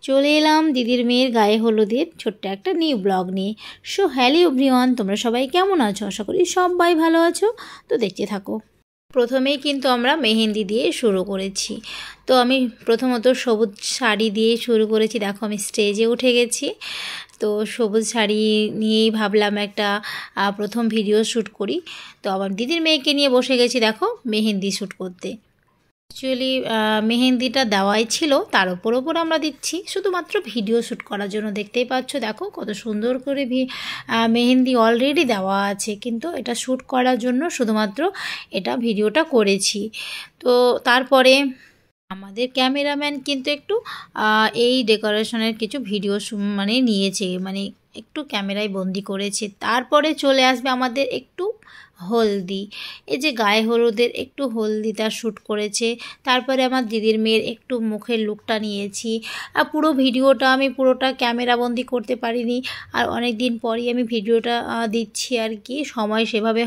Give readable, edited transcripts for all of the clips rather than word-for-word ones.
চলে এলাম দিদির মেয়ের গায়ে হলুদের ছোট্ট একটা নিউ ব্লগ নিয়ে। সো হ্যালো এভরিওয়ান, তোমরা সবাই কেমন আছো? আশা করি সবাই ভালো আছো। তো দেখতে থাকো। প্রথমেই কিন্তু আমরা মেহেন্দি দিয়ে শুরু করেছি। তো আমি প্রথমত সবুজ শাড়ি দিয়ে শুরু করেছি। দেখো আমি স্টেজে উঠে গেছি। তো সবুজ শাড়ি নিয়েই ভাবলাম একটা প্রথম ভিডিও শ্যুট করি। তো আমার দিদির মেয়েকে নিয়ে বসে গেছি দেখো মেহেন্দি শ্যুট করতে। অ্যাকচুয়ালি মেহেন্দিটা দেওয়াই ছিল, তার ওপর আমরা দিচ্ছি শুধুমাত্র ভিডিও শ্যুট করার জন্য। দেখতেই পাচ্ছ দেখো কত সুন্দর করে মেহেন্দি অলরেডি দেওয়া আছে, কিন্তু এটা শ্যুট করার জন্য শুধুমাত্র এটা ভিডিওটা করেছি। তো তারপরে আমাদের ক্যামেরাম্যান কিন্তু একটু এই ডেকোরেশনের কিছু ভিডিও নিয়েছে, একটু ক্যামেরায় বন্দি করেছে। তারপরে চলে আসবে আমাদের একটু হলদি, এই যে গায়ে হলুদের একটু হলদিটা শ্যুট করেছে। তারপরে আমার দিদির মেয়ের একটু মুখের লুকটা নিয়েছি। আর পুরো ভিডিওটা আমি পুরোটা ক্যামেরা বন্দি করতে পারিনি, আর অনেক দিন পরই আমি ভিডিওটা দিচ্ছি আর কি, সময় সেভাবে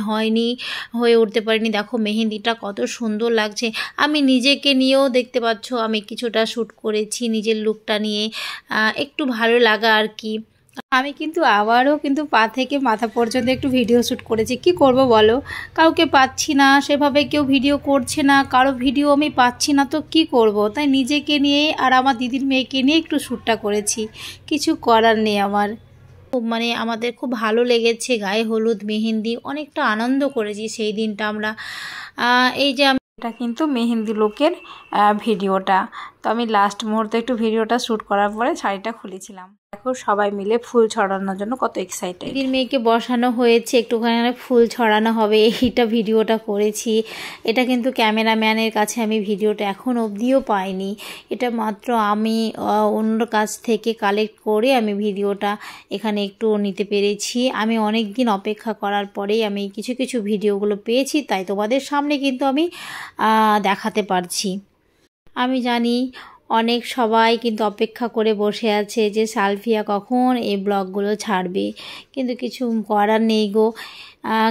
হয়ে উঠতে পারিনি। দেখো মেহেন্দিটা কত সুন্দর লাগছে। আমি নিজেকে নিয়েও দেখতে পাচ্ছ আমি কিছুটা শ্যুট করেছি, নিজের লুকটা নিয়ে একটু ভালো লাগা আর কি। আমি কিন্তু আবারও পা থেকে মাথা পর্যন্ত একটু ভিডিও শ্যুট করেছি। কি করব বলো, কাউকে পাচ্ছি না, সেভাবে কেউ ভিডিও করছে না, কারো ভিডিও আমি পাচ্ছি না, তো কি করব। তাই নিজেকে নিয়ে আর আমার দিদির মেয়েকে নিয়ে একটু শ্যুটটা করেছি, কিছু করার নেই আমার। আমাদের খুব ভালো লেগেছে গায়ে হলুদ মেহেন্দি, অনেকটা আনন্দ করেছি সেই দিনটা আমরা। এই যে এটা কিন্তু মেহেন্দি লোকের ভিডিওটা। তো আমি লাস্ট মুহূর্তে একটু ভিডিওটা শ্যুট করার পরে শাড়িটা খুলেছিলাম। দেখো সবাই মিলে ফুল ছড়ানোর জন্য কত এক্সাইটেড। দিদির মেয়েকে বসানো হয়েছে, একটুখানি ফুল ছড়ানো হবে, এইটা ভিডিওটা করেছি। এটা কিন্তু ক্যামেরাম্যানের কাছে আমি ভিডিওটা এখন অবধিও পাইনি। এটা মাত্র আমি অন্য কাছ থেকে কালেক্ট করে আমি ভিডিওটা এখানে একটু নিতে পেরেছি। আমি অনেক দিন অপেক্ষা করার পরেই আমি কিছু ভিডিওগুলো পেয়েছি, তাই তোমাদের সামনে কিন্তু আমি দেখাতে পারছি। আমি জানি অনেক সবাই কিন্তু অপেক্ষা করে বসে আছে যে সালফিয়া কখন এই ব্লগগুলো ছাড়বে, কিন্তু কিছু করার নেই গো।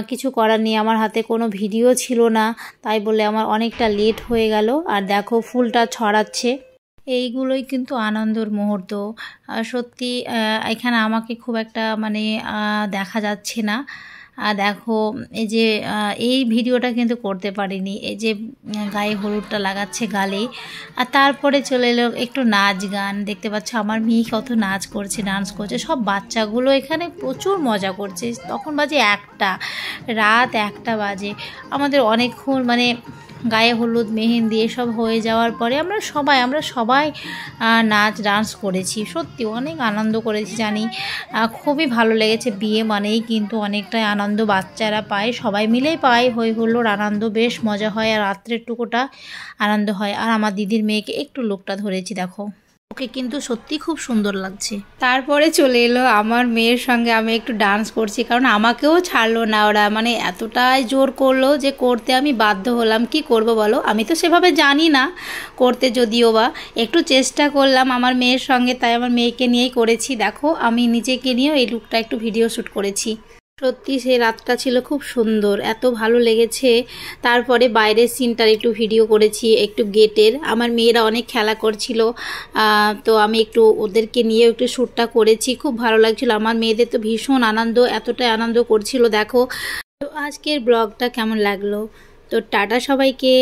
কিছু করার নেই, আমার হাতে কোনো ভিডিও ছিল না, তাই বলে আমার অনেকটা লেট হয়ে গেল। আর দেখো ফুলটা ছড়াচ্ছে, এইগুলোই কিন্তু আনন্দের মুহূর্ত। সত্যি এখানে আমাকে খুব একটা দেখা যাচ্ছে না। দেখো এই যে এই ভিডিওটা কিন্তু করতে পারিনি, এই যে গায়ে হলুদটা লাগাচ্ছে গালে। আর তারপরে চলে এলো একটু নাচ গান। দেখতে পাচ্ছ আমার মেয়ে কত নাচ করছে, ডান্স করছে, সব বাচ্চাগুলো এখানে প্রচুর মজা করছে। তখন বাজে রাত 1টা বাজে। আমাদের অনেকক্ষণ গায়ে হলুদ মেহেন্দি এসব হয়ে যাওয়ার পরে আমরা সবাই নাচ ডান্স করেছি। সত্যি অনেক আনন্দ করেছি জানি, খুবই ভালো লেগেছে। বিয়ে মানেই কিন্তু অনেকটাই আনন্দ বাচ্চারা পায়, সবাই মিলেই পায়, হই হুল্লোড় আনন্দ, বেশ মজা হয়। আর রাত্রের টুকুটা আনন্দ হয়। আর আমার দিদির মেয়েকে একটু লুকটা ধরেছি, দেখো ওকে কিন্তু সত্যি খুব সুন্দর লাগছে। তারপরে চলে এলো আমার মেয়ের সঙ্গে আমি একটু ডান্স করছি, কারণ আমাকেও ছাড়লো না ওরা, এতটাই জোর করলো যে করতে আমি বাধ্য হলাম। কি করব বলো, আমি তো সেভাবে জানি না করতে, যদিও বা একটু চেষ্টা করলাম আমার মেয়ের সঙ্গে, তাই আমার মেয়েকে নিয়েই করেছি। দেখো আমি নিজেকে নিয়েও এই লুকটা একটু ভিডিও শ্যুট করেছি। সত্যি সেই রাতটা ছিল খুব সুন্দর, এত ভালো লেগেছে। তারপরে বাইরের সিনটার একটু ভিডিও করেছি, একটু গেটের। আমার মেয়েরা অনেক খেলা করছিল, তো আমি একটু ওদেরকে নিয়ে একটু শ্যুটটা করেছি। খুব ভালো লাগছিল, আমার মেয়েদের তো ভীষণ আনন্দ, এতটাই আনন্দ করছিল দেখো। তো আজকের ব্লগটা কেমন লাগলো, তো টাটা সবাইকে।